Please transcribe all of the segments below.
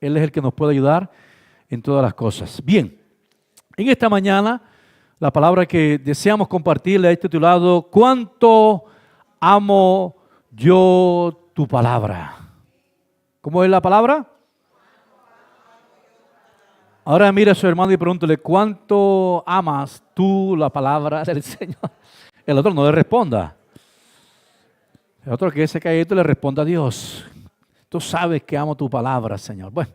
Él es el que nos puede ayudar en todas las cosas. Bien, en esta mañana la palabra que deseamos compartirle es titulado ¿Cuánto amo yo tu palabra? ¿Cómo es la palabra? Ahora mira a su hermano y pregúntale, ¿cuánto amas tú la palabra del Señor? El otro no le responda. El otro que se calladito le responda a Dios. Tú sabes que amo tu palabra, Señor. Bueno,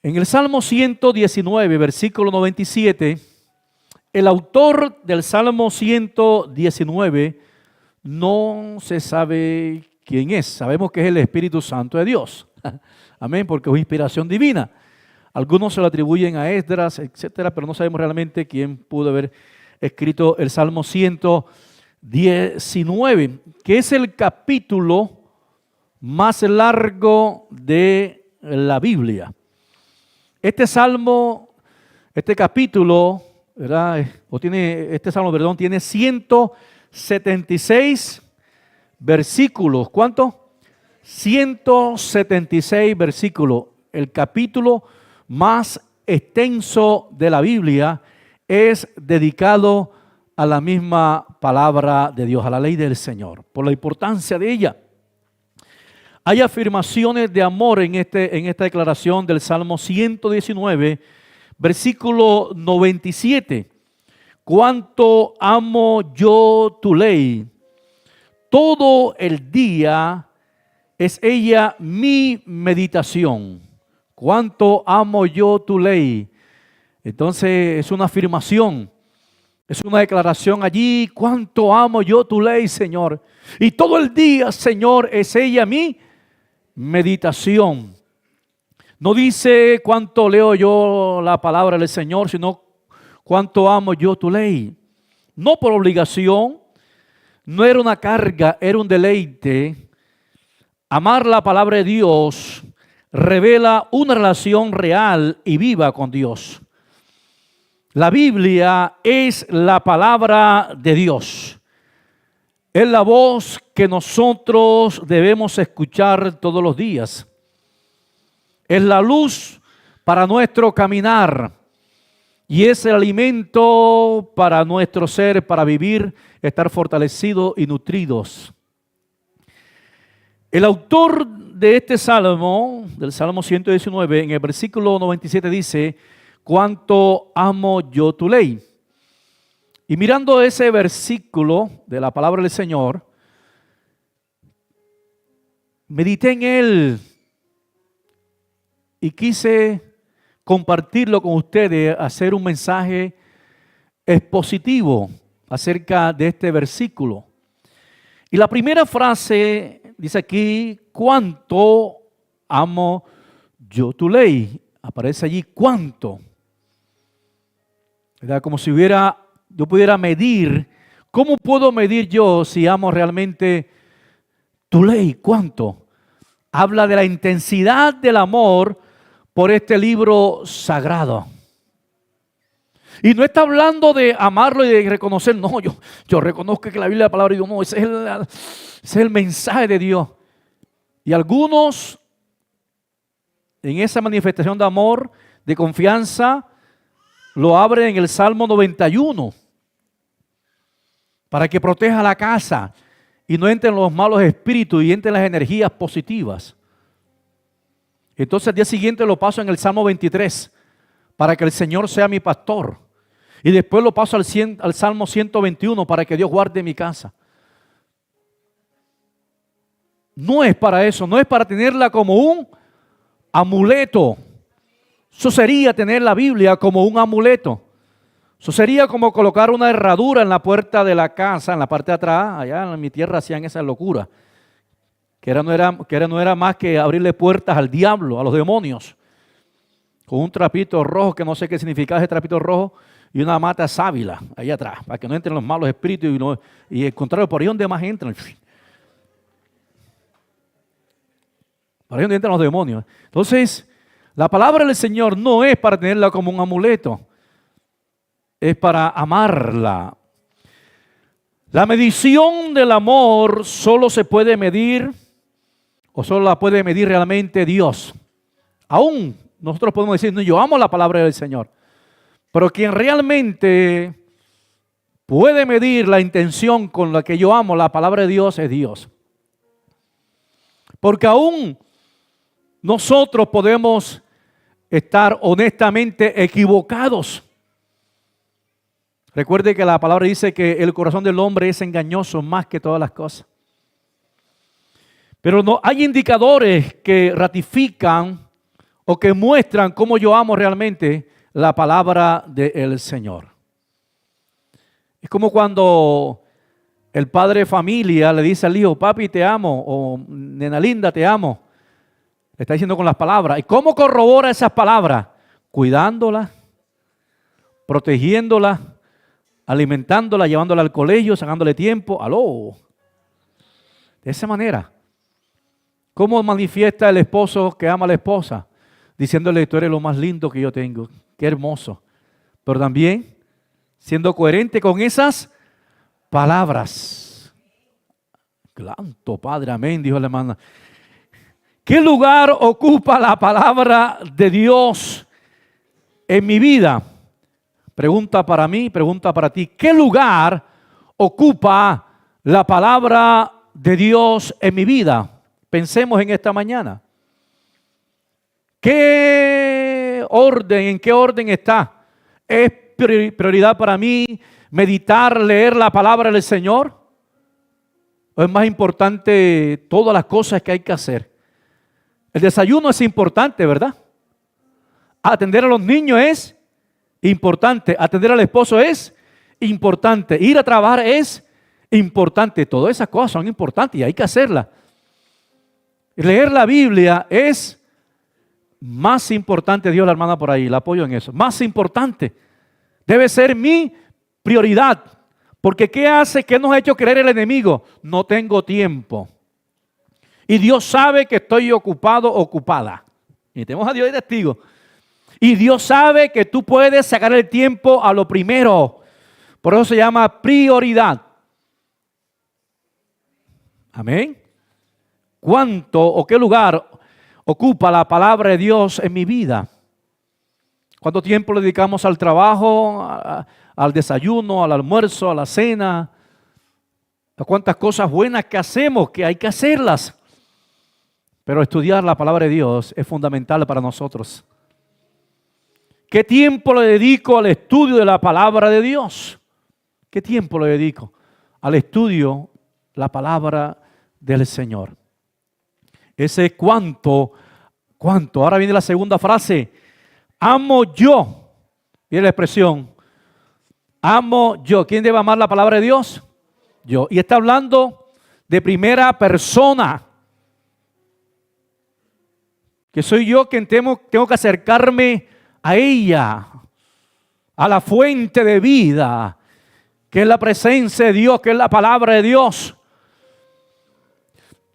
en el Salmo 119, versículo 97, el autor del Salmo 119 no se sabe quién es. Sabemos que es el Espíritu Santo de Dios. Amén, porque es inspiración divina. Algunos se lo atribuyen a Esdras, etcétera, pero no sabemos realmente quién pudo haber escrito el Salmo 119, que es el capítulo más largo de la Biblia. Este capítulo, ¿verdad? Tiene 176 versículos. ¿Cuánto? 176 versículos. El capítulo más extenso de la Biblia es dedicado a la misma palabra de Dios, a la ley del Señor, por la importancia de ella. Hay afirmaciones de amor en esta declaración del Salmo 119, versículo 97. Cuánto amo yo tu ley, todo el día es ella mi meditación. Cuánto amo yo tu ley. Entonces es una afirmación, es una declaración allí. Cuánto amo yo tu ley, Señor. Y todo el día, Señor, es ella mi meditación. No dice cuánto leo yo la palabra del Señor, sino cuánto amo yo tu ley. No por obligación, no era una carga, era un deleite. Amar la palabra de Dios revela una relación real y viva con Dios. La Biblia es la palabra de Dios. Es la voz que nosotros debemos escuchar todos los días. Es la luz para nuestro caminar y es el alimento para nuestro ser, para vivir, estar fortalecidos y nutridos. El autor de este salmo, del Salmo 119, en el versículo 97 dice, cuánto amo yo tu ley. Y mirando ese versículo de la palabra del Señor, medité en él y quise compartirlo con ustedes, hacer un mensaje expositivo acerca de este versículo. Y la primera frase dice aquí, cuánto amo yo tu ley. Aparece allí cuánto. ¿Verdad? Como si yo pudiera medir. ¿Cómo puedo medir yo si amo realmente tu ley? ¿Cuánto? Habla de la intensidad del amor por este libro sagrado. Y no está hablando de amarlo y de reconocer, no, yo reconozco que la Biblia es la palabra de Dios, no, ese es el mensaje de Dios. Y algunos, en esa manifestación de amor, de confianza, lo abren en el Salmo 91, para que proteja la casa y no entren los malos espíritus y entren las energías positivas. Entonces al día siguiente lo paso en el Salmo 23, para que el Señor sea mi pastor. Y después lo paso al Salmo 121, para que Dios guarde mi casa. No es para eso, no es para tenerla como un amuleto. Eso sería tener la Biblia como un amuleto. Eso sería como colocar una herradura en la puerta de la casa, en la parte de atrás. Allá en mi tierra hacían esa locura. Que no era más que abrirle puertas al diablo, a los demonios. Con un trapito rojo, que no sé qué significa ese trapito rojo, y una mata sábila allá atrás, para que no entren los malos espíritus y al contrario, por ahí donde más entran. Por ahí donde entran los demonios. Entonces, la palabra del Señor no es para tenerla como un amuleto, es para amarla. La medición del amor solo se puede medir ¿O solo la puede medir realmente Dios? Aún nosotros podemos decir, no, yo amo la palabra del Señor. Pero quien realmente puede medir la intención con la que yo amo la palabra de Dios es Dios. Porque aún nosotros podemos estar honestamente equivocados. Recuerde que la palabra dice que el corazón del hombre es engañoso más que todas las cosas. Pero no hay indicadores que ratifican o que muestran cómo yo amo realmente la palabra del Señor. Es como cuando el padre de familia le dice al hijo, papi te amo, o nena linda te amo. Le está diciendo con las palabras. ¿Y cómo corrobora esas palabras? Cuidándola, protegiéndola, alimentándola, llevándola al colegio, sacándole tiempo. ¡Aló! De esa manera. ¿Cómo manifiesta el esposo que ama a la esposa? Diciéndole, tú eres lo más lindo que yo tengo. Qué hermoso. Pero también siendo coherente con esas palabras. Santo Padre, amén, dijo la hermana. ¿Qué lugar ocupa la palabra de Dios en mi vida? Pregunta para mí, pregunta para ti. ¿Qué lugar ocupa la palabra de Dios en mi vida? Pensemos en esta mañana. ¿En qué orden está? ¿Es prioridad para mí meditar, leer la palabra del Señor? ¿O es más importante todas las cosas que hay que hacer? El desayuno es importante, ¿verdad? Atender a los niños es importante. Atender al esposo es importante. Ir a trabajar es importante. Todas esas cosas son importantes y hay que hacerlas. Leer la Biblia es más importante. Dios, la hermana por ahí, la apoyo en eso. Más importante. Debe ser mi prioridad. Porque ¿qué hace? ¿Qué nos ha hecho creer el enemigo? No tengo tiempo. Y Dios sabe que estoy ocupado, ocupada. Y tenemos a Dios de testigo. Y Dios sabe que tú puedes sacar el tiempo a lo primero. Por eso se llama prioridad. Amén. ¿Cuánto o qué lugar ocupa la palabra de Dios en mi vida? ¿Cuánto tiempo le dedicamos al trabajo, al desayuno, al almuerzo, a la cena? ¿A cuántas cosas buenas que hacemos que hay que hacerlas? Pero estudiar la palabra de Dios es fundamental para nosotros. ¿Qué tiempo le dedico al estudio de la palabra de Dios? ¿Qué tiempo le dedico al estudio de la palabra del Señor? Ese cuánto. Ahora viene la segunda frase. Amo yo. Viene la expresión. Amo yo. ¿Quién debe amar la palabra de Dios? Yo. Y está hablando de primera persona. Que soy yo quien tengo que acercarme a ella, a la fuente de vida, que es la presencia de Dios, que es la palabra de Dios.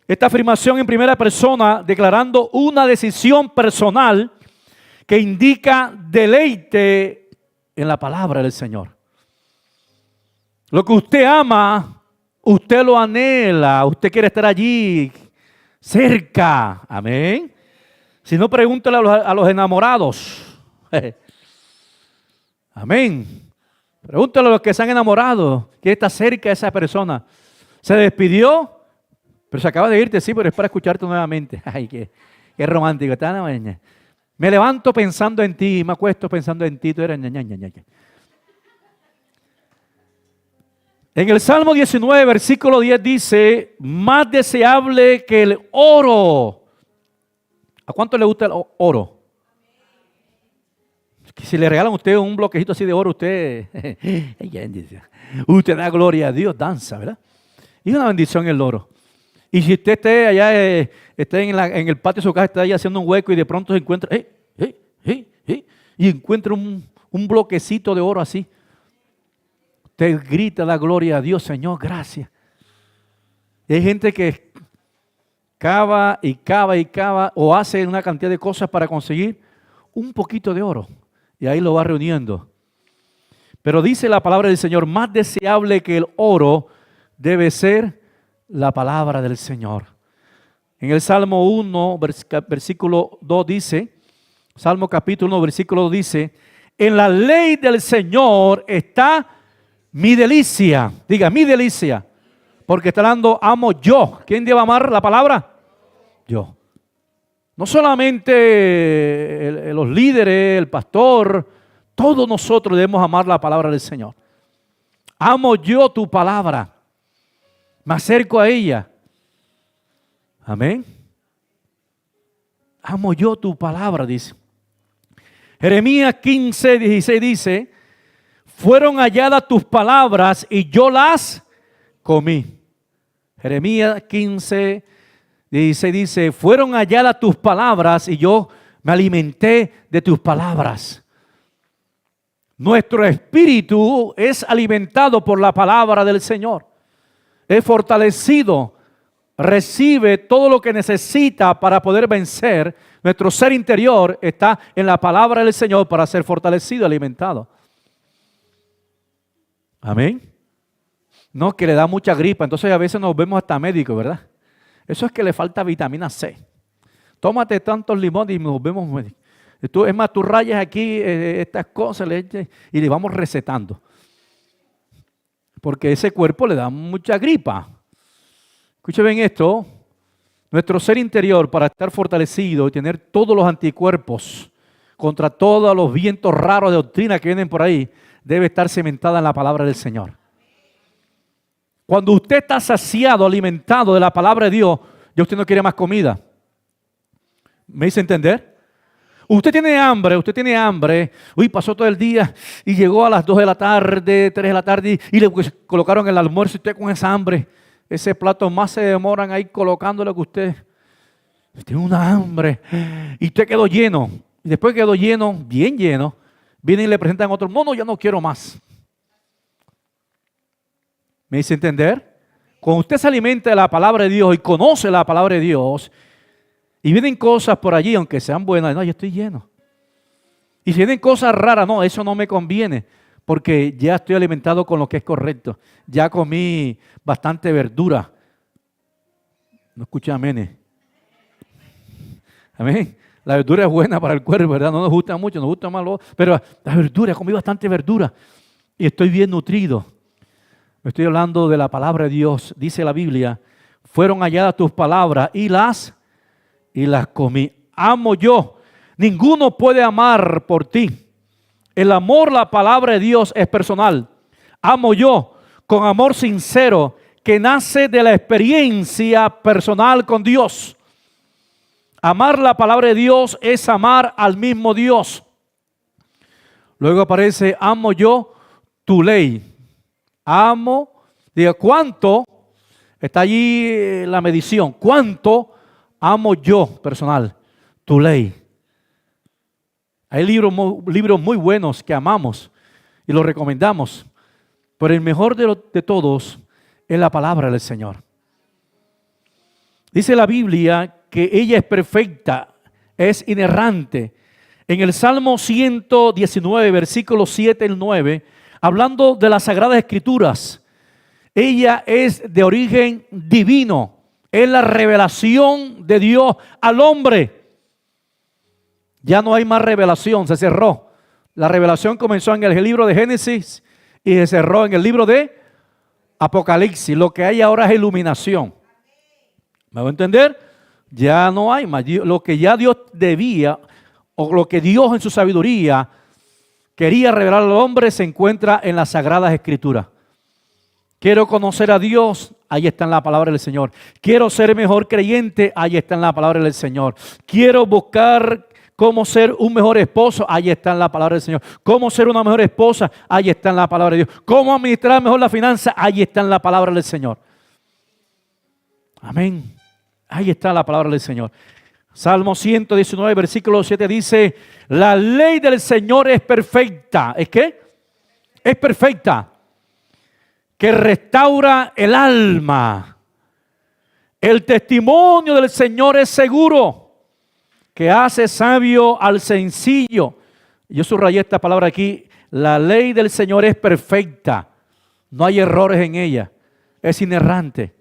Esta afirmación en primera persona, declarando una decisión personal que indica deleite en la palabra del Señor. Lo que usted ama, usted lo anhela, usted quiere estar allí, cerca. Amén. Si no, pregúntale a los enamorados. Amén. Pregúntale a los que se han enamorado. ¿Quién está cerca de esa persona? ¿Se despidió? Pero se acaba de irte, sí, pero es para escucharte nuevamente. Ay, qué romántico. Me levanto pensando en ti, me acuesto pensando en ti. Tú eres En el Salmo 19, versículo 10 dice, más deseable que el oro. ¿A cuánto le gusta el oro? Si le regalan a usted un bloquecito así de oro, usted da gloria a Dios, danza, ¿verdad? Y es una bendición el oro. Y si usted esté allá, esté en el patio de su casa, está ahí haciendo un hueco y de pronto se encuentra, y encuentra un bloquecito de oro así. Usted grita la gloria a Dios, Señor, gracias. Y hay gente que cava y cava y cava o hace una cantidad de cosas para conseguir un poquito de oro. Y ahí lo va reuniendo. Pero dice la palabra del Señor, más deseable que el oro debe ser la palabra del Señor. En el Salmo 1, versículo 2 dice, Salmo capítulo 1, versículo 2 dice, en la ley del Señor está mi delicia. Diga, mi delicia. Porque está hablando, amo yo. ¿Quién debe amar la palabra? Yo. No solamente los líderes, el pastor, todos nosotros debemos amar la palabra del Señor. Amo yo tu palabra. Me acerco a ella. Amén. Amo yo tu palabra, dice. Jeremías 15, 16 dice, fueron halladas tus palabras y yo las comí. Jeremías 15, 16 dice, fueron halladas tus palabras y yo me alimenté de tus palabras. Nuestro espíritu es alimentado por la palabra del Señor. Es fortalecido, recibe todo lo que necesita para poder vencer. Nuestro ser interior está en la palabra del Señor para ser fortalecido, alimentado. Amén. No, que le da mucha gripa, entonces a veces nos vemos hasta médicos, ¿verdad? Eso es que le falta vitamina C. Tómate tantos limones y nos vemos médicos. Es más, tú rayas aquí estas cosas y le vamos recetando. Porque ese cuerpo le da mucha gripa. Escuchen bien esto. Nuestro ser interior, para estar fortalecido y tener todos los anticuerpos contra todos los vientos raros de doctrina que vienen por ahí, debe estar cimentada en la palabra del Señor. Cuando usted está saciado, alimentado de la palabra de Dios, ya usted no quiere más comida. ¿Me hice entender? Usted tiene hambre. Uy, pasó todo el día y llegó a las 2 de la tarde, 3 de la tarde y le colocaron el almuerzo y usted con esa hambre. Ese plato más se demoran ahí colocándole que usted tiene una hambre y usted quedó lleno. Y después quedó lleno, bien lleno, vienen y le presentan otro. No, ya no quiero más. ¿Me hice entender? Cuando usted se alimenta de la palabra de Dios y conoce la palabra de Dios y vienen cosas por allí, aunque sean buenas, no, yo estoy lleno. Y si vienen cosas raras, no, eso no me conviene, porque ya estoy alimentado con lo que es correcto. Ya comí bastante verdura. No escuché amén. Amén. La verdura es buena para el cuerpo, ¿verdad? No nos gusta mucho, nos gusta más pero la verdura, comí bastante verdura y estoy bien nutrido. Me estoy hablando de la palabra de Dios. Dice la Biblia, fueron halladas tus palabras y las comí. Amo yo. Ninguno puede amar por ti. El amor, la palabra de Dios es personal. Amo yo con amor sincero que nace de la experiencia personal con Dios. Amar la palabra de Dios es amar al mismo Dios. Luego aparece, amo yo tu ley. Amo, diga, ¿cuánto? Está allí la medición. ¿Cuánto amo yo, personal, tu ley? Hay libros muy buenos que amamos y los recomendamos. Pero el mejor de todos es la palabra del Señor. Dice la Biblia que ella es perfecta, es inerrante. En el Salmo 119, versículos 7 y 9, hablando de las Sagradas Escrituras, ella es de origen divino. Es la revelación de Dios al hombre. Ya no hay más revelación, se cerró. La revelación comenzó en el libro de Génesis y se cerró en el libro de Apocalipsis. Lo que hay ahora es iluminación. ¿Me va a entender? Ya no hay más. Lo que ya Dios debía, o lo que Dios en su sabiduría quería revelar al hombre, se encuentra en las Sagradas Escrituras. Quiero conocer a Dios, ahí está en la palabra del Señor. Quiero ser mejor creyente, ahí está en la palabra del Señor. Quiero buscar cómo ser un mejor esposo, ahí está en la palabra del Señor. Cómo ser una mejor esposa, ahí está en la palabra de Dios. Cómo administrar mejor la finanza, ahí está en la palabra del Señor. Amén. Ahí está la palabra del Señor. Salmo 119, versículo 7 dice, la ley del Señor es perfecta. ¿Es qué? Es perfecta. Que restaura el alma. El testimonio del Señor es seguro, que hace sabio al sencillo. Yo subrayé esta palabra aquí. La ley del Señor es perfecta. No hay errores en ella. Es inerrante.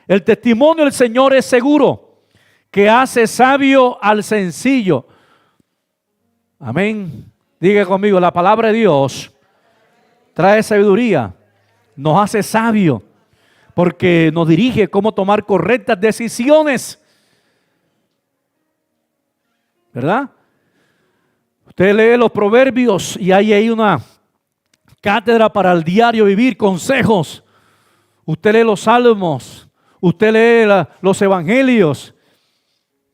El testimonio del Señor es seguro, que hace sabio al sencillo. Amén. Diga conmigo, la palabra de Dios trae sabiduría, nos hace sabio, porque nos dirige cómo tomar correctas decisiones. ¿Verdad? Usted lee los proverbios y hay ahí una cátedra para el diario vivir, consejos. Usted lee los salmos, usted lee los evangelios,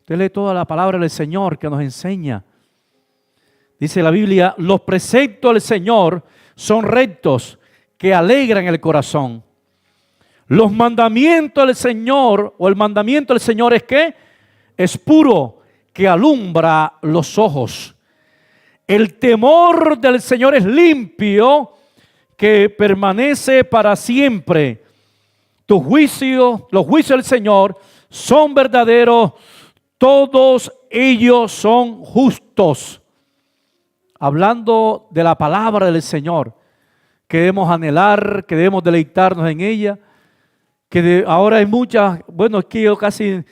usted lee toda la palabra del Señor que nos enseña. Dice la Biblia, los preceptos del Señor son rectos, que alegran el corazón. Los mandamientos del Señor, o el mandamiento del Señor es ¿qué? Es puro, que alumbra los ojos. El temor del Señor es limpio, que permanece para siempre. Tus juicios, los juicios del Señor son verdaderos, todos ellos son justos. Hablando de la palabra del Señor, que debemos anhelar, que debemos deleitarnos en ella, que ahora hay muchas, bueno, es que yo casi,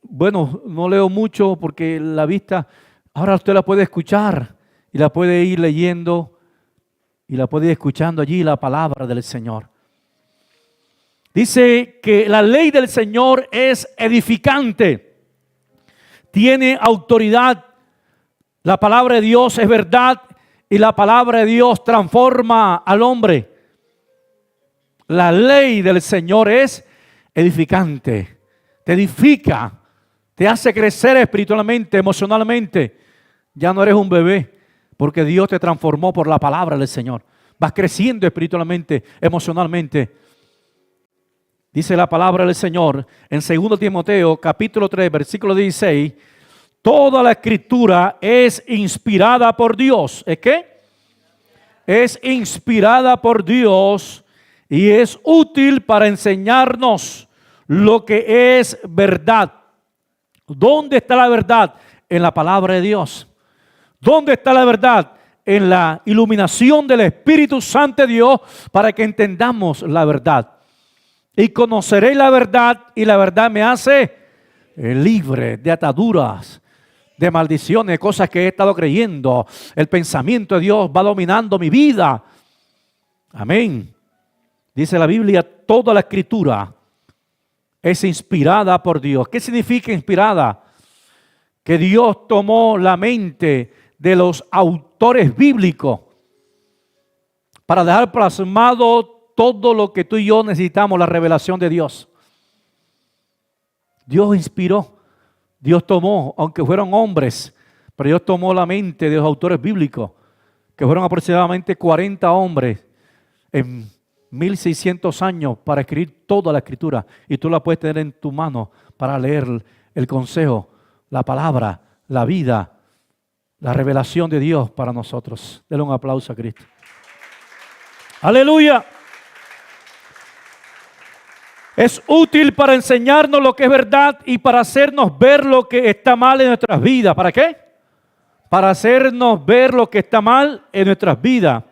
no leo mucho porque la vista, ahora usted la puede escuchar y la puede ir leyendo y la puede ir escuchando allí la palabra del Señor. Dice que la ley del Señor es edificante, tiene autoridad. La palabra de Dios es verdad y la palabra de Dios transforma al hombre. La ley del Señor es edificante, te edifica, te hace crecer espiritualmente, emocionalmente. Ya no eres un bebé porque Dios te transformó por la palabra del Señor. Vas creciendo espiritualmente, emocionalmente. Dice la palabra del Señor en 2 Timoteo capítulo 3 versículo 16. Toda la escritura es inspirada por Dios. ¿Es qué? Es inspirada por Dios y es útil para enseñarnos lo que es verdad. ¿Dónde está la verdad? En la palabra de Dios. ¿Dónde está la verdad? En la iluminación del Espíritu Santo de Dios para que entendamos la verdad. Y conoceré la verdad y la verdad me hace libre de ataduras, de maldiciones, cosas que he estado creyendo. El pensamiento de Dios va dominando mi vida. Amén. Dice la Biblia, toda la escritura es inspirada por Dios. ¿Qué significa inspirada? Que Dios tomó la mente de los autores bíblicos para dejar plasmado todo lo que tú y yo necesitamos, la revelación de Dios. Dios inspiró, Dios tomó, aunque fueron hombres, pero Dios tomó la mente de los autores bíblicos, que fueron aproximadamente 40 hombres en 1600 años para escribir toda la escritura. Y tú la puedes tener en tu mano para leer el consejo, la palabra, la vida, la revelación de Dios para nosotros. Denle un aplauso a Cristo. ¡Aleluya! Es útil para enseñarnos lo que es verdad y para hacernos ver lo que está mal en nuestras vidas. ¿Para qué? Para hacernos ver lo que está mal en nuestras vidas.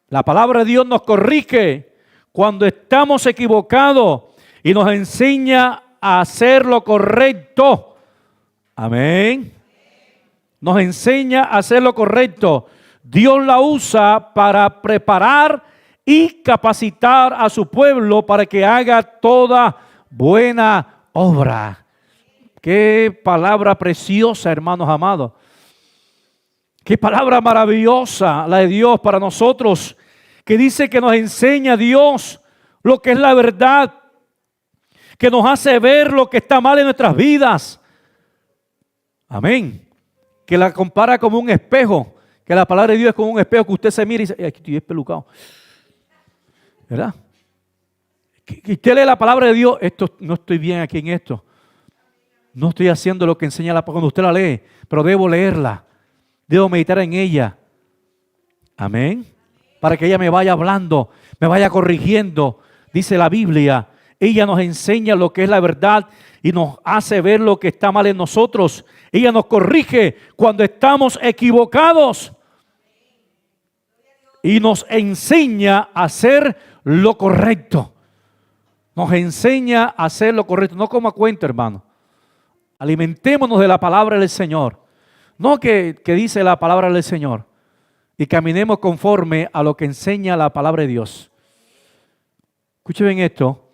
La palabra de Dios nos corrige cuando estamos equivocados y nos enseña a hacer lo correcto. Amén. Nos enseña a hacer lo correcto. Dios la usa para preparar y capacitar a su pueblo para que haga toda buena obra. Qué palabra preciosa, hermanos amados. Qué palabra maravillosa la de Dios para nosotros, que dice que nos enseña Dios lo que es la verdad, que nos hace ver lo que está mal en nuestras vidas. Amén. Que la compara como un espejo, que la palabra de Dios es como un espejo que usted se mira y dice, aquí estoy espelucado. ¿Verdad? Que usted lee la palabra de Dios, esto no estoy bien aquí en esto. No estoy haciendo lo que enseña la palabra cuando usted la lee, pero debo leerla. Debo meditar en ella. Amén. Para que ella me vaya hablando, me vaya corrigiendo. Dice la Biblia, ella nos enseña lo que es la verdad y nos hace ver lo que está mal en nosotros. Ella nos corrige cuando estamos equivocados. Y nos enseña a hacer lo correcto. Nos enseña a hacer lo correcto, no como a cuento, hermano. Alimentémonos de la palabra del Señor. No que dice la palabra del Señor. Y caminemos conforme a lo que enseña la palabra de Dios. Escuchen bien esto.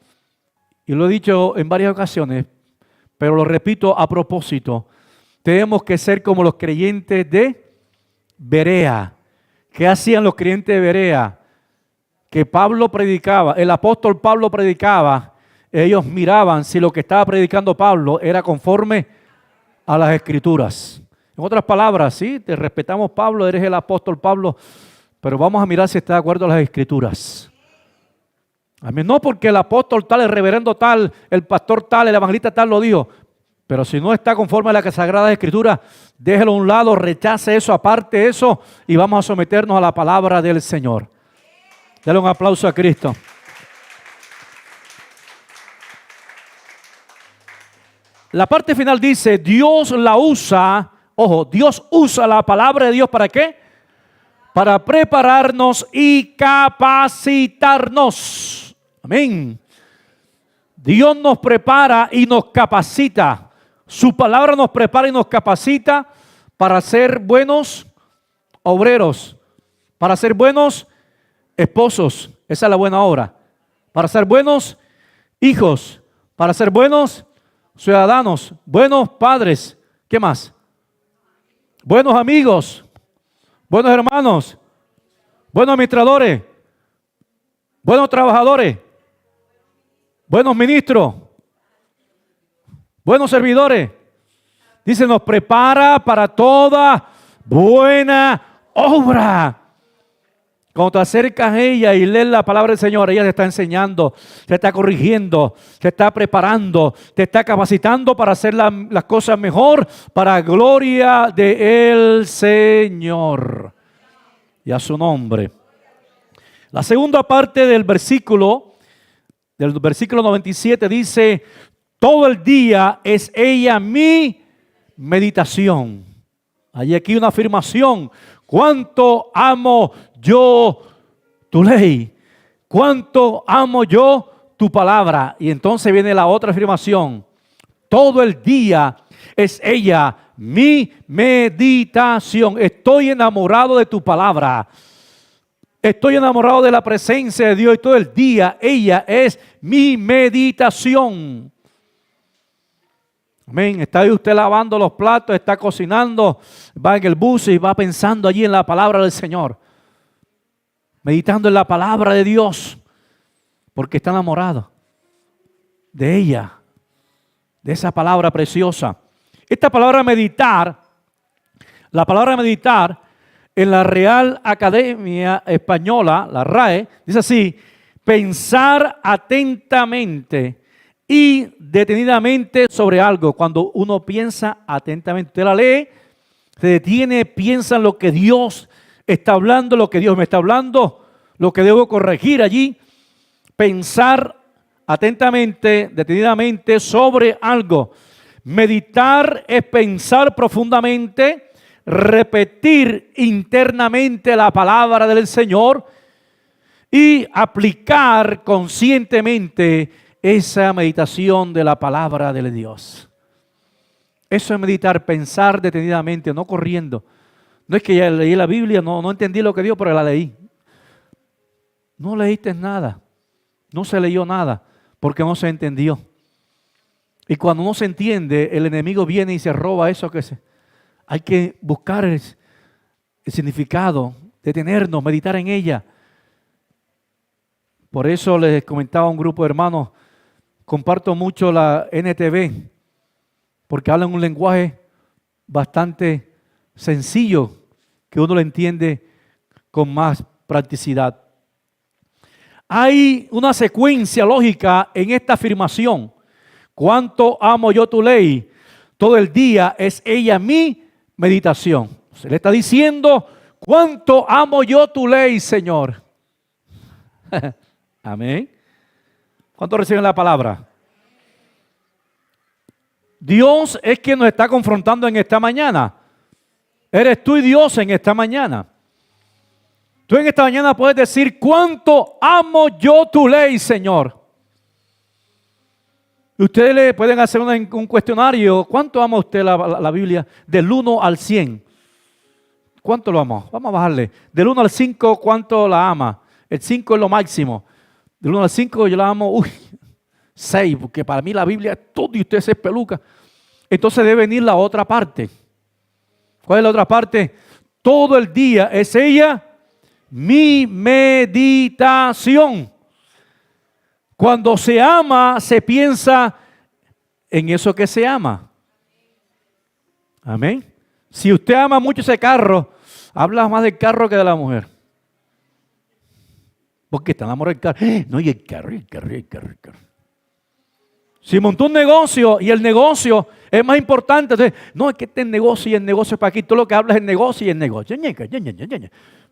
Y lo he dicho en varias ocasiones, pero lo repito a propósito. Tenemos que ser como los creyentes de Berea. ¿Qué hacían los creyentes de Berea? Que Pablo predicaba, el apóstol Pablo predicaba, ellos miraban si lo que estaba predicando Pablo era conforme a las Escrituras. En otras palabras, sí, te respetamos Pablo, eres el apóstol Pablo, pero vamos a mirar si está de acuerdo a las Escrituras. Amén. No porque el apóstol tal, el reverendo tal, el pastor tal, el evangelista tal lo dijo, pero si no está conforme a la Sagrada Escritura, déjelo a un lado, rechace eso, aparte eso y vamos a someternos a la palabra del Señor. Dale un aplauso a Cristo. La parte final dice, Dios la usa, ojo, Dios usa la palabra de Dios ¿para qué? Para prepararnos y capacitarnos. Amén. Dios nos prepara y nos capacita. Su palabra nos prepara y nos capacita para ser buenos obreros, para ser buenos esposos, esa es la buena obra. Para ser buenos hijos, para ser buenos ciudadanos, buenos padres. ¿Qué más? Buenos amigos, buenos hermanos, buenos administradores, buenos trabajadores, buenos ministros, buenos servidores. Dice, nos prepara para toda buena obra. Cuando te acercas a ella y lees la palabra del Señor, ella te está enseñando, te está corrigiendo, te está preparando, te está capacitando para hacer las cosas mejor, para gloria del Señor y a su nombre. La segunda parte del versículo 97 dice, todo el día es ella mi meditación. Hay aquí una afirmación. ¿Cuánto amo yo tu ley? ¿Cuánto amo yo tu palabra? Y entonces viene la otra afirmación. Todo el día es ella mi meditación. Estoy enamorado de tu palabra. Estoy enamorado de la presencia de Dios y todo el día ella es mi meditación. Amén. Está ahí usted lavando los platos, está cocinando, va en el bus y va pensando allí en la palabra del Señor. Meditando en la palabra de Dios. Porque está enamorado de ella, de esa palabra preciosa. Esta palabra meditar, la palabra meditar en la Real Academia Española, la RAE, dice así, pensar atentamente y detenidamente sobre algo. Cuando uno piensa atentamente, usted la lee, se detiene, piensa en lo que Dios está hablando, lo que Dios me está hablando, lo que debo corregir allí. Pensar atentamente, detenidamente sobre algo. Meditar es pensar profundamente, repetir internamente la palabra del Señor y aplicar conscientemente esa meditación de la palabra de Dios. Eso es meditar, pensar detenidamente, no corriendo. No es que ya leí la Biblia, no entendí lo que dijo, pero la leí. No leíste nada, no se leyó nada, porque no se entendió. Y cuando no se entiende, el enemigo viene y se roba eso que se... Hay que buscar el significado, detenernos, meditar en ella. Por eso les comentaba a un grupo de hermanos, comparto mucho la NTV, porque hablan un lenguaje bastante sencillo, que uno lo entiende con más practicidad. Hay una secuencia lógica en esta afirmación. Cuánto amo yo tu ley, todo el día es ella mi meditación. Se le está diciendo, cuánto amo yo tu ley, Señor. Amén. ¿Cuántos reciben la palabra? Dios es quien nos está confrontando en esta mañana. Eres tú y Dios en esta mañana. Tú en esta mañana puedes decir, cuánto amo yo tu ley, Señor. Ustedes le pueden hacer un cuestionario. ¿Cuánto ama usted la Biblia? Del 1 al 100. ¿Cuánto lo ama? Vamos a bajarle. Del 1 al 5, ¿cuánto la ama? El 5 es lo máximo. Del 1 al 5 yo la amo, 6, porque para mí la Biblia es todo y usted se espeluca. Entonces debe venir la otra parte. ¿Cuál es la otra parte? Todo el día es ella mi meditación. Cuando se ama, se piensa en eso que se ama. Amén. Si usted ama mucho ese carro, habla más del carro que de la mujer. Porque está enamorado del carro. No, y el carro. Si montó un negocio y el negocio es más importante, entonces, no, es que este es el negocio y el negocio es para aquí. Todo lo que habla es el negocio y el negocio.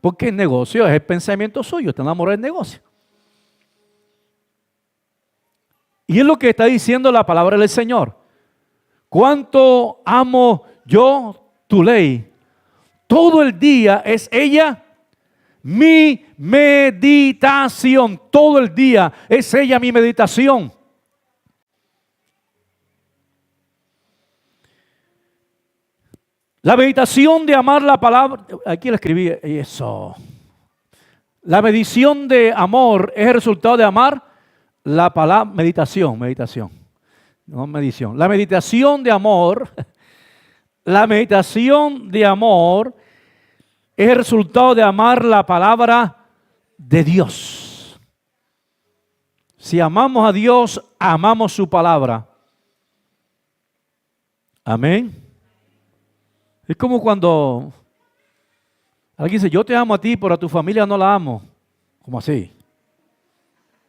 Porque el negocio es el pensamiento suyo, está enamorado del negocio. Y es lo que está diciendo la palabra del Señor. ¿Cuánto amo yo tu ley? Todo el día es ella mi meditación. Todo el día es ella mi meditación. La meditación de amar la palabra, aquí lo escribí, eso. La medición de amor es el resultado de amar la palabra, meditación, no medición. La meditación de amor, es el resultado de amar la palabra de Dios. Si amamos a Dios, amamos su palabra. Amén. Es como cuando alguien dice, yo te amo a ti, pero a tu familia no la amo. ¿Cómo así?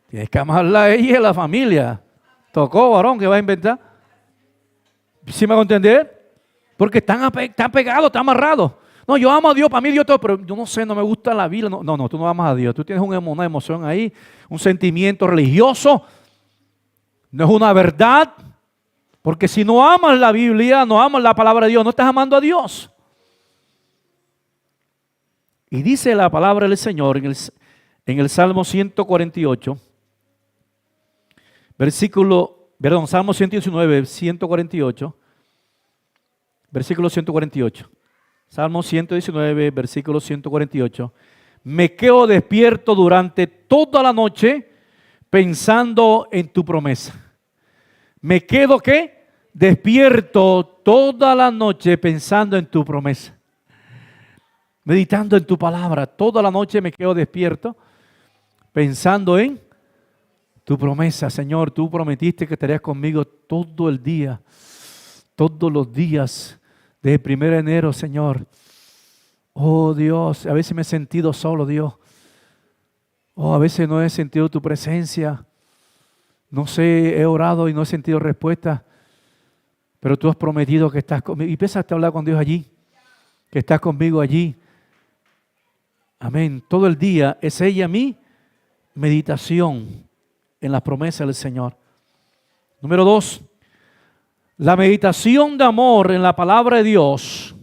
Tienes que amarla a ella y a la familia. Tocó, varón, ¿qué va a inventar? ¿Sí me hago entender? Porque están pegados, están amarrados. No, yo amo a Dios, para mí Dios todo, pero yo no sé, no me gusta la Biblia. No, tú no amas a Dios. Tú tienes una emoción ahí, un sentimiento religioso. No es una verdad. Porque si no amas la Biblia, no amas la palabra de Dios, no estás amando a Dios. Y dice la palabra del Señor en el Salmo 148, Salmo 119, 148, versículo 148. Salmo 119, versículo 148. Me quedo despierto durante toda la noche pensando en tu promesa. Me quedo, ¿qué? Despierto toda la noche pensando en tu promesa. Meditando en tu palabra. Toda la noche me quedo despierto pensando en tu promesa. Señor, tú prometiste que estarías conmigo todo el día. Todos los días. Desde el 1 de enero, Señor. Oh Dios, a veces me he sentido solo, Dios. Oh, a veces no he sentido tu presencia. No sé, he orado y no he sentido respuesta. Pero tú has prometido que estás conmigo. Y empezaste a hablar con Dios allí. Que estás conmigo allí. Amén. Todo el día es ella mi meditación en las promesas del Señor. Número 2. La meditación de amor en la palabra de Dios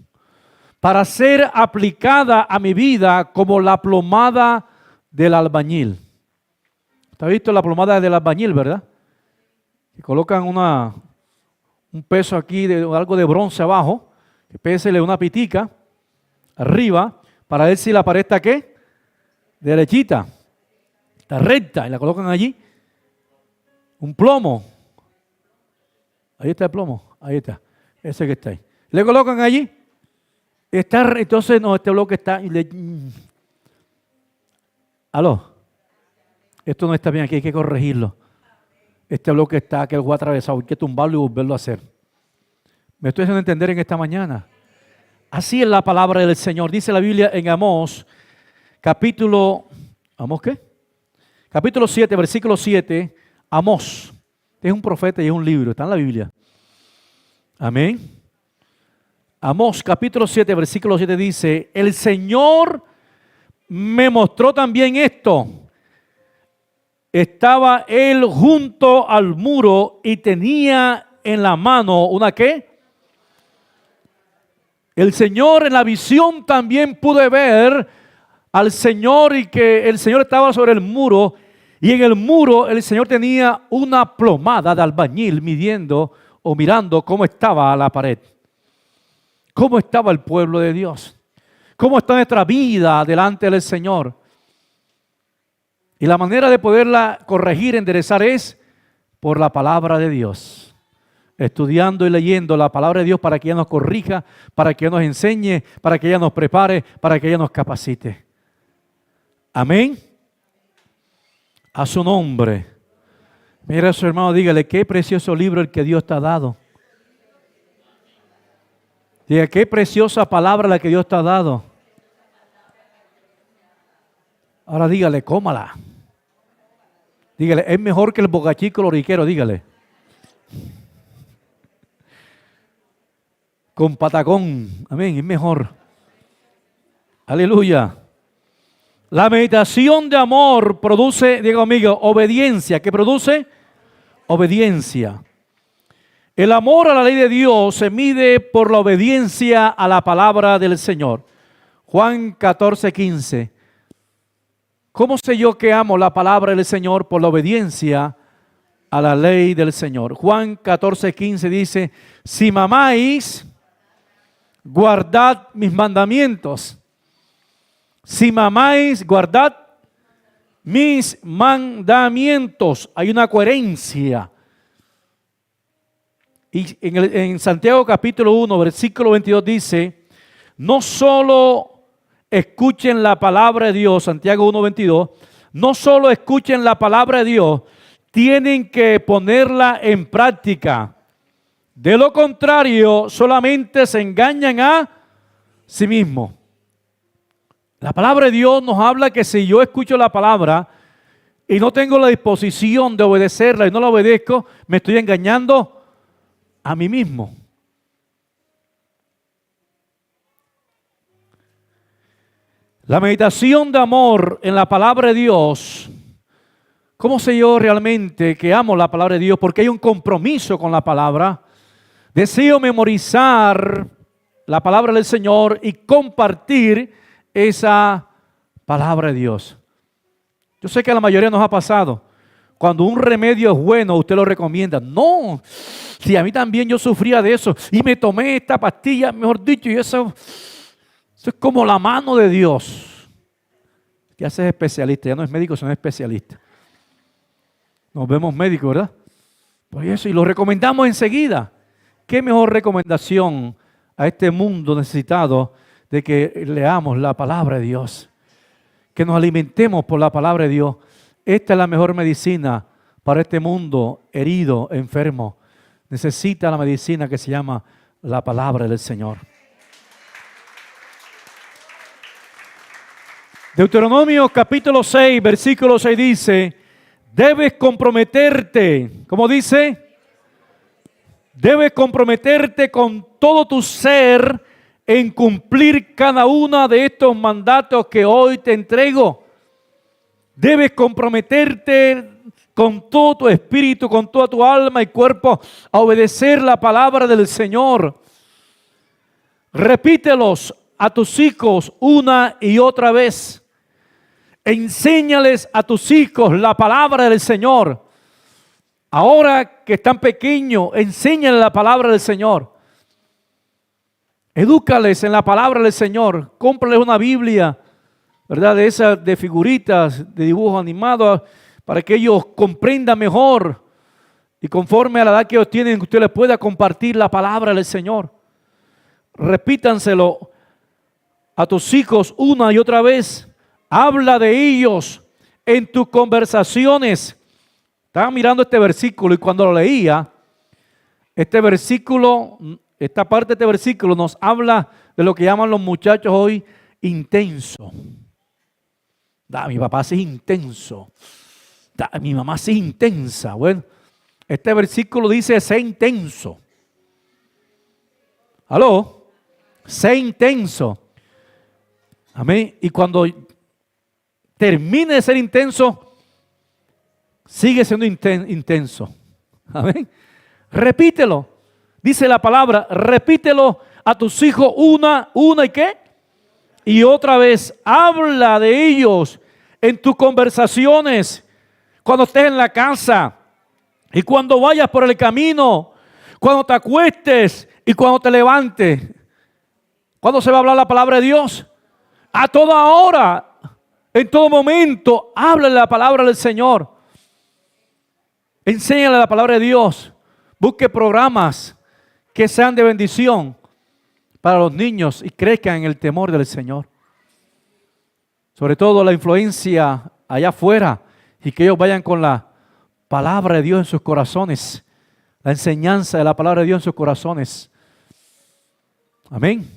para ser aplicada a mi vida como la plomada del albañil. ¿Usted ha visto la plomada del albañil, verdad? Que colocan un peso aquí, algo de bronce abajo, que pésele una pitica arriba, para ver si la pared está, ¿qué? Derechita, está recta, y la colocan allí. Un plomo. Ahí está el plomo, ahí está, ese que está ahí. Le colocan allí. Entonces, no, este bloque está... ¿Aló? Esto no está bien, aquí hay que corregirlo. Este bloque está, que fue atravesado, hay que tumbarlo y volverlo a hacer. ¿Me estoy haciendo entender en esta mañana? Así es la palabra del Señor. Dice la Biblia en Amós, capítulo 7, versículo 7, Amós. Es un profeta y es un libro, está en la Biblia. Amén. Amós, capítulo 7, versículo 7 dice, el Señor me mostró también esto. Estaba él junto al muro y tenía en la mano una ¿qué? El Señor en la visión también pude ver al Señor y que el Señor estaba sobre el muro Y en el muro el Señor tenía una plomada de albañil midiendo o mirando cómo estaba la pared. Cómo estaba el pueblo de Dios. Cómo está nuestra vida delante del Señor. Y la manera de poderla corregir, enderezar es por la palabra de Dios. Estudiando y leyendo la palabra de Dios para que ella nos corrija, para que ella nos enseñe, para que ella nos prepare, para que ella nos capacite. Amén. A su nombre. Mira a su hermano, dígale, qué precioso libro el que Dios te ha dado. Diga, qué preciosa palabra la que Dios te ha dado. Ahora dígale, cómala. Dígale, es mejor que el bocachico loriquero, dígale. Con patacón, amén, es mejor. Aleluya. La meditación de amor produce, diga amigo, obediencia. ¿Qué produce? Obediencia. El amor a la ley de Dios se mide por la obediencia a la palabra del Señor. Juan 14:15. ¿Cómo sé yo que amo la palabra del Señor? Por la obediencia a la ley del Señor. Juan 14:15 dice, si me amáis, guardad mis mandamientos. Si me amáis, guardad mis mandamientos. Hay una coherencia. Y en Santiago capítulo 1, versículo 22 dice, no solo escuchen la palabra de Dios, Santiago 1, 22, no solo escuchen la palabra de Dios, tienen que ponerla en práctica. De lo contrario, solamente se engañan a sí mismos. La palabra de Dios nos habla que si yo escucho la palabra y no tengo la disposición de obedecerla y no la obedezco, me estoy engañando a mí mismo. La meditación de amor en la palabra de Dios. ¿Cómo sé yo realmente que amo la palabra de Dios? Porque hay un compromiso con la palabra. Deseo memorizar la palabra del Señor y compartir esa palabra de Dios. Yo sé que a la mayoría nos ha pasado. Cuando un remedio es bueno, usted lo recomienda. No, si a mí también yo sufría de eso y me tomé esta pastilla, mejor dicho, y eso es como la mano de Dios. Ya se es especialista, ya no es médico, sino especialista. Nos vemos médicos, ¿verdad? Por eso, y lo recomendamos enseguida. ¿Qué mejor recomendación a este mundo necesitado de que leamos la palabra de Dios? Que nos alimentemos por la palabra de Dios. Esta es la mejor medicina para este mundo herido, enfermo. Necesita la medicina que se llama la palabra del Señor. Deuteronomio capítulo 6, versículo 6 dice, debes comprometerte, ¿cómo dice? Debes comprometerte con todo tu ser en cumplir cada uno de estos mandatos que hoy te entrego. Debes comprometerte con todo tu espíritu, con toda tu alma y cuerpo a obedecer la palabra del Señor. Repítelos a tus hijos una y otra vez. Enséñales a tus hijos la palabra del Señor. Ahora que están pequeños, enséñales la palabra del Señor. Edúcales en la palabra del Señor. Cómprales una Biblia, ¿verdad? De esas de figuritas, de dibujos animados, para que ellos comprendan mejor. Y conforme a la edad que ellos tienen, usted les pueda compartir la palabra del Señor. Repítanselo a tus hijos una y otra vez. Habla de ellos en tus conversaciones. Estaba mirando este versículo y cuando lo leía, este versículo, esta parte de este versículo nos habla de lo que llaman los muchachos hoy intenso. Mi papá sí es intenso. Mi mamá sí es intensa. Bueno, este versículo dice, sé intenso. ¿Aló? Sé intenso. Amén. Y cuando termine de ser intenso, sigue siendo intenso. Amén. Repítelo. Dice la palabra, repítelo a tus hijos una y ¿qué? Y otra vez, habla de ellos en tus conversaciones. cuando estés en la casa y cuando vayas por el camino, cuando te acuestes y cuando te levantes. ¿Cuándo se va a hablar la palabra de Dios? A toda hora, en todo momento, háblale la palabra del Señor. Enséñale la palabra de Dios. Busque programas que sean de bendición para los niños y crezcan en el temor del Señor. Sobre todo la influencia allá afuera y que ellos vayan con la palabra de Dios en sus corazones. La enseñanza de la palabra de Dios en sus corazones. Amén.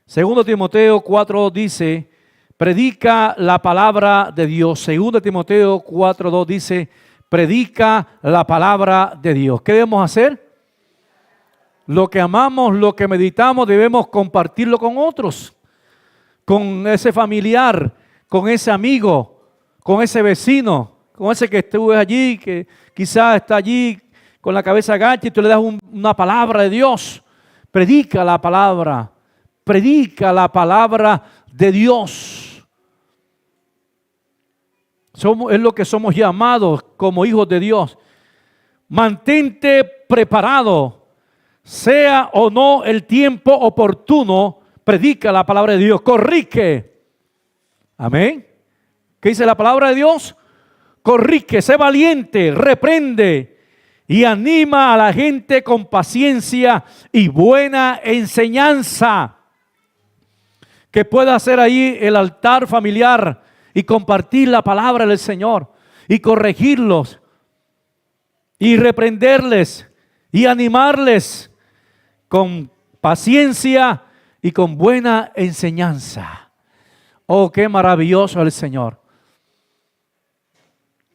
Segundo Timoteo 4 dice, predica la palabra de Dios. Segundo Timoteo 4:2 dice, predica la palabra de Dios. ¿Qué debemos hacer? Lo que amamos, lo que meditamos, debemos compartirlo con otros. Con ese familiar, con ese amigo, con ese vecino, con ese que estuvo allí, que quizás está allí con la cabeza agacha y tú le das una palabra de Dios. Predica la palabra de Dios. Es lo que somos llamados como hijos de Dios. Mantente preparado, sea o no el tiempo oportuno, predica la palabra de Dios, corrige. Amén. ¿Qué dice la palabra de Dios? Corrige, sé valiente, reprende y anima a la gente con paciencia y buena enseñanza. Que pueda hacer ahí el altar familiar y compartir la palabra del Señor y corregirlos y reprenderles y animarles con paciencia y con buena enseñanza. Oh, qué maravilloso el Señor.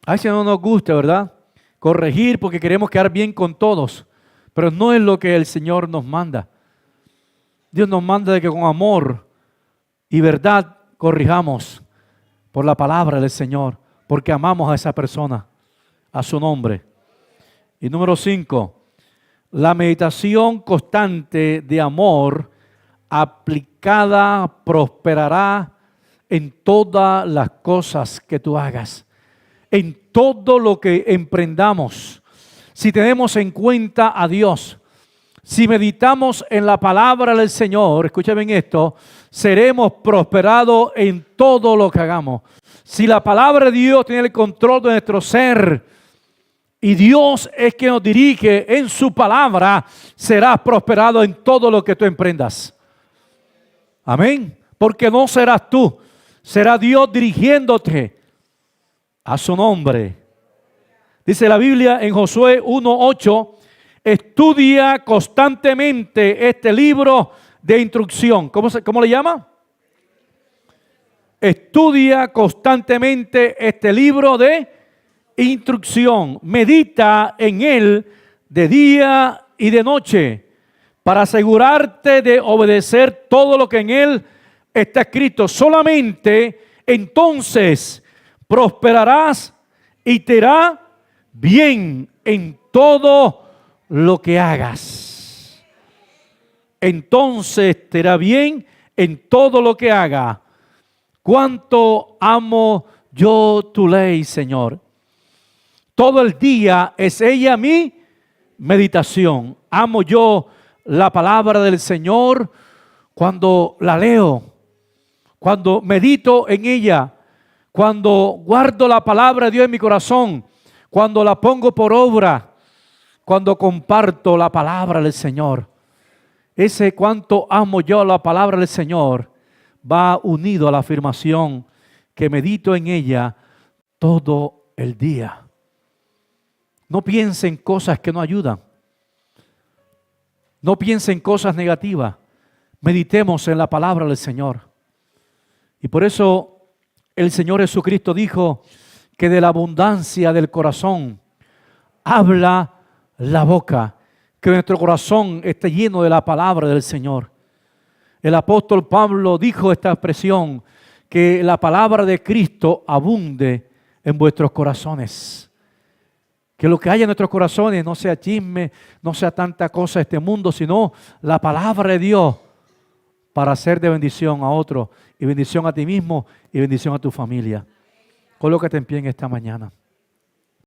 A veces no nos gusta, ¿verdad? Corregir porque queremos quedar bien con todos, pero no es lo que el Señor nos manda. Dios nos manda de que con amor y verdad corrijamos por la palabra del Señor, porque amamos a esa persona, a su nombre. Y número 5, la meditación constante de amor aplicada prosperará en todas las cosas que tú hagas, en todo lo que emprendamos. Si tenemos en cuenta a Dios, si meditamos en la palabra del Señor, escuchen bien esto, seremos prosperados en todo lo que hagamos. Si la palabra de Dios tiene el control de nuestro ser y Dios es quien nos dirige en su palabra, serás prosperado en todo lo que tú emprendas. Amén. Porque no serás tú, será Dios dirigiéndote a su nombre. Dice la Biblia en Josué 1:8, estudia constantemente este libro de instrucción. ¿Cómo le llama? Estudia constantemente este libro de instrucción. Medita en él de día y de noche para asegurarte de obedecer todo lo que en él está escrito. Solamente entonces prosperarás y te irá bien en todo lo que hagas. Entonces te irá bien en todo lo que haga. Cuánto amo yo tu ley, Señor. Todo el día es ella mi meditación. Amo yo la palabra del Señor cuando la leo, cuando medito en ella, cuando guardo la palabra de Dios en mi corazón, cuando la pongo por obra, cuando comparto la palabra del Señor. Ese cuánto amo yo la palabra del Señor va unido a la afirmación que medito en ella todo el día. No piense en cosas que no ayudan. No piense en cosas negativas. Meditemos en la palabra del Señor. Y por eso el Señor Jesucristo dijo que de la abundancia del corazón habla la boca. Que nuestro corazón esté lleno de la palabra del Señor. El apóstol Pablo dijo esta expresión, que la palabra de Cristo abunde en vuestros corazones. Que lo que haya en nuestros corazones no sea chisme, no sea tanta cosa de este mundo, sino la palabra de Dios para ser de bendición a otros y bendición a ti mismo y bendición a tu familia. Colócate en pie en esta mañana.